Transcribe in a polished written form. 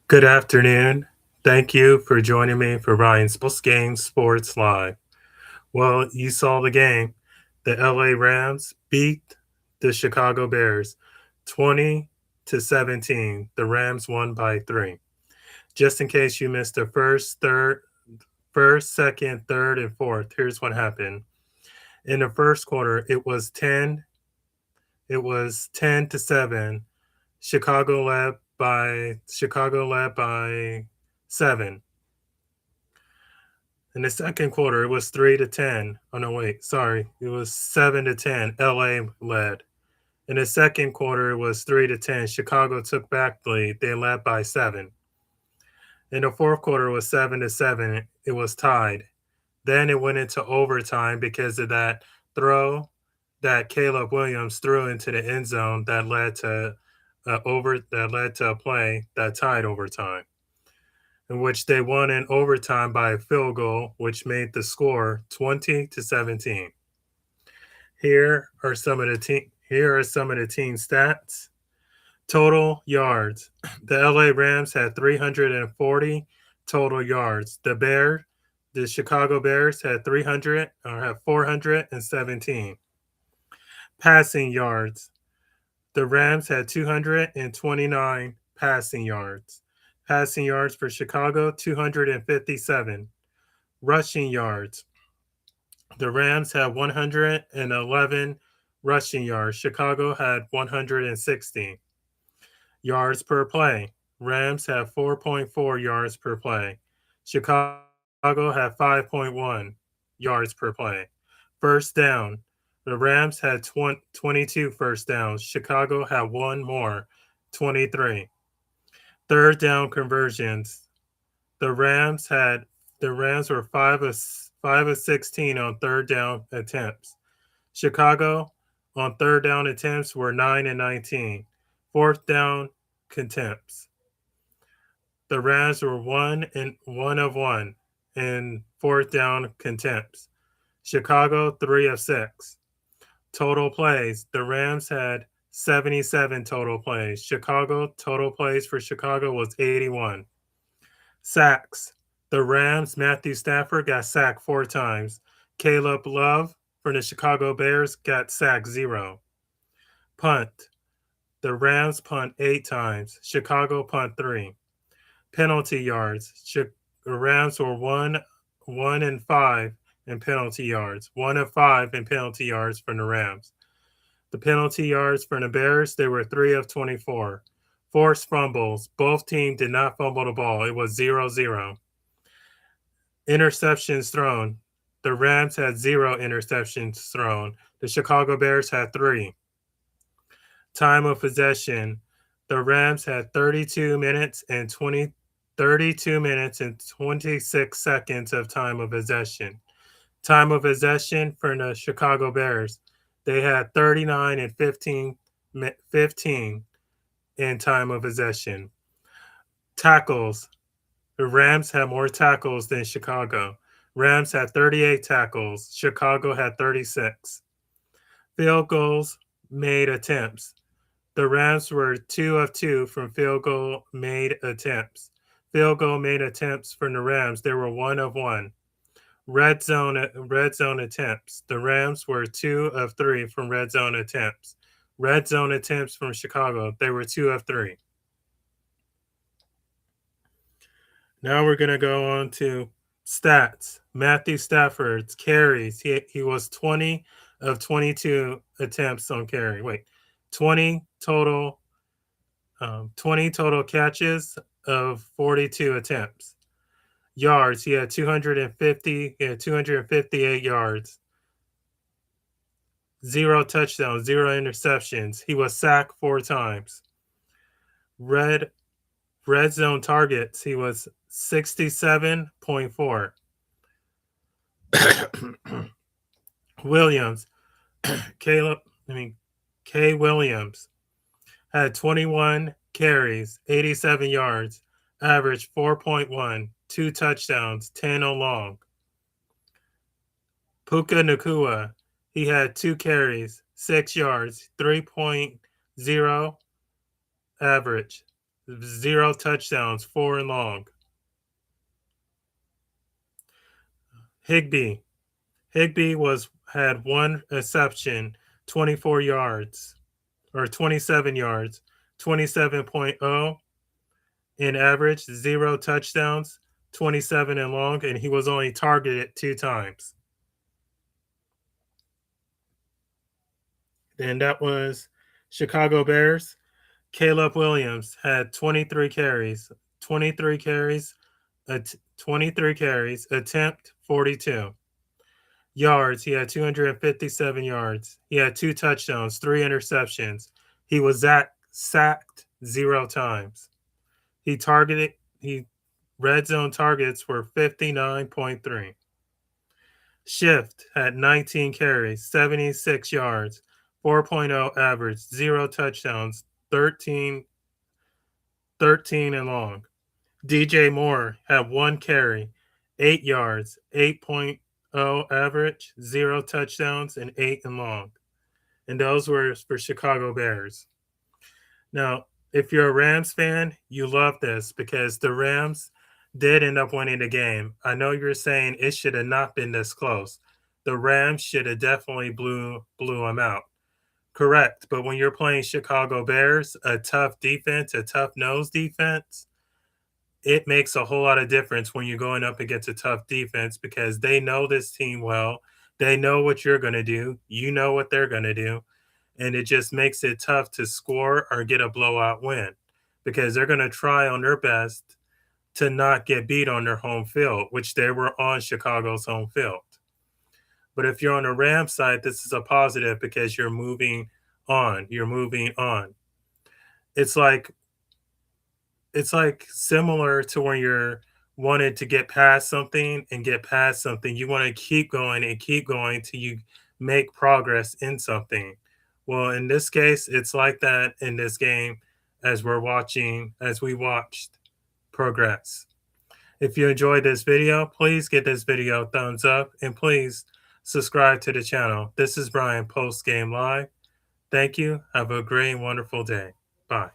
Good afternoon. Thank you for joining me for Ryan's Post Game Sports Live. Well, you saw the game. The LA Rams beat the Chicago Bears 20 to 17. The Rams won by 3. Just in case you missed the first, second, third, and fourth, here's what happened. In the first quarter, it was 10 to 7. Chicago led by 7. In the second quarter, it was 3 to 10. Oh no, wait, sorry, it was 7 to 10. LA led. In the second quarter, it was 3 to 10. Chicago took back the lead. They led by 7. In the fourth quarter, it was 7 to 7. It was tied. Then it went into overtime because of that throw that Caleb Williams threw into the end zone that led to a play that tied overtime, in which they won in overtime by a field goal, which made the score 20 to 17. Here are some of the team stats. Total yards. The LA Rams had 340 total yards. The Chicago Bears had 417. Passing yards. The Rams had 229 passing yards. Passing yards for Chicago, 257. Rushing yards. The Rams had 111 rushing yards. Chicago had 160. Yards per play. Rams had 4.4 yards per play. Chicago had 5.1 yards per play. First down. The Rams had 22 first downs. Chicago had one more, 23. Third down conversions. The Rams were 5 of 16 on third down attempts. Chicago on third down attempts were 9 and 19. Fourth down attempts. The Rams were 1 of 1 in fourth down attempts. Chicago 3 of 6. Total plays. The Rams had 77 total plays. Total plays for Chicago was 81. Sacks. The Rams, Matthew Stafford got sacked 4 times. Caleb Love for the Chicago Bears got sacked 0. Punt. The Rams punt 8 times. Chicago punt 3. Penalty yards. The Rams were 1 and 5 in penalty yards. 1 of 5 in penalty yards for the Rams. The penalty yards for the Bears, they were 3 of 24. Forced fumbles. Both teams did not fumble the ball. It was 0-0. Interceptions thrown. The Rams had 0 interceptions thrown. The Chicago Bears had 3. Time of possession. The Rams had 32 minutes and 26 seconds of time of possession. Time of possession for the Chicago Bears. They had 39 and 15 in time of possession. Tackles. The Rams had more tackles than Chicago. Rams had 38 tackles. Chicago had 36. Field goals made attempts. The Rams were 2 of 2 from field goal made attempts. Field goal made attempts from the Rams, they were 1 of 1. Red zone attempts. The Rams were 2 of 3 from red zone attempts. Red zone attempts from Chicago, they were 2 of 3. Now we're going to go on to stats. Matthew Stafford's carries. He was 20 of 22 attempts on carry. 20 total 20 total catches of 42 attempts. Yards, he had 258 yards. 0 touchdowns, 0 interceptions. He was sacked 4 times. Red zone targets, he was 67.4. Williams, K. Williams had 21 carries, 87 yards, averaged 4.1, 2 touchdowns, 10 on long. Puka Nacua, he had 2 carries, 6 yards, 3.0 average, 0 touchdowns, 4 and long. Higbee. Higbee had 1 reception, 24 yards or 27 yards, 27.0 in average, 0 touchdowns, 27 and long, and he was only targeted 2 times. And that was Chicago Bears. Caleb Williams had 23 carries, 23 carries, 23 carries, attempt 42. Yards, he had 257 yards. He had 2 touchdowns, 3 interceptions. He was sacked 0 times. He red zone targets were 59.3. Shift had 19 carries, 76 yards, 4.0 average, 0 touchdowns, 13 and long. DJ Moore had 1 carry, 8 yards, 8.0 average, 0 touchdowns, and 8 and long. And those were for Chicago Bears. Now, if you're a Rams fan, you love this because the Rams did end up winning the game. I know you're saying it should have not been this close. The Rams should have definitely blew them out. Correct. But when you're playing Chicago Bears, a tough defense, a tough nose defense, it makes a whole lot of difference when you're going up against a tough defense because they know this team well. They know what you're going to do. You know what they're going to do. And it just makes it tough to score or get a blowout win because they're going to try on their best to not get beat on their home field, which they were on Chicago's home field. But if you're on the Rams side, this is a positive because you're moving on. You're moving on. It's like similar to when you're wanted to get past something and get past something. You want to keep going and keep going till you make progress in something. Well, in this case, it's like that in this game as we watched progress. If you enjoyed this video, please give this video a thumbs up and please subscribe to the channel. This is Brian, Post Game Live. Thank you. Have a great and wonderful day. Bye.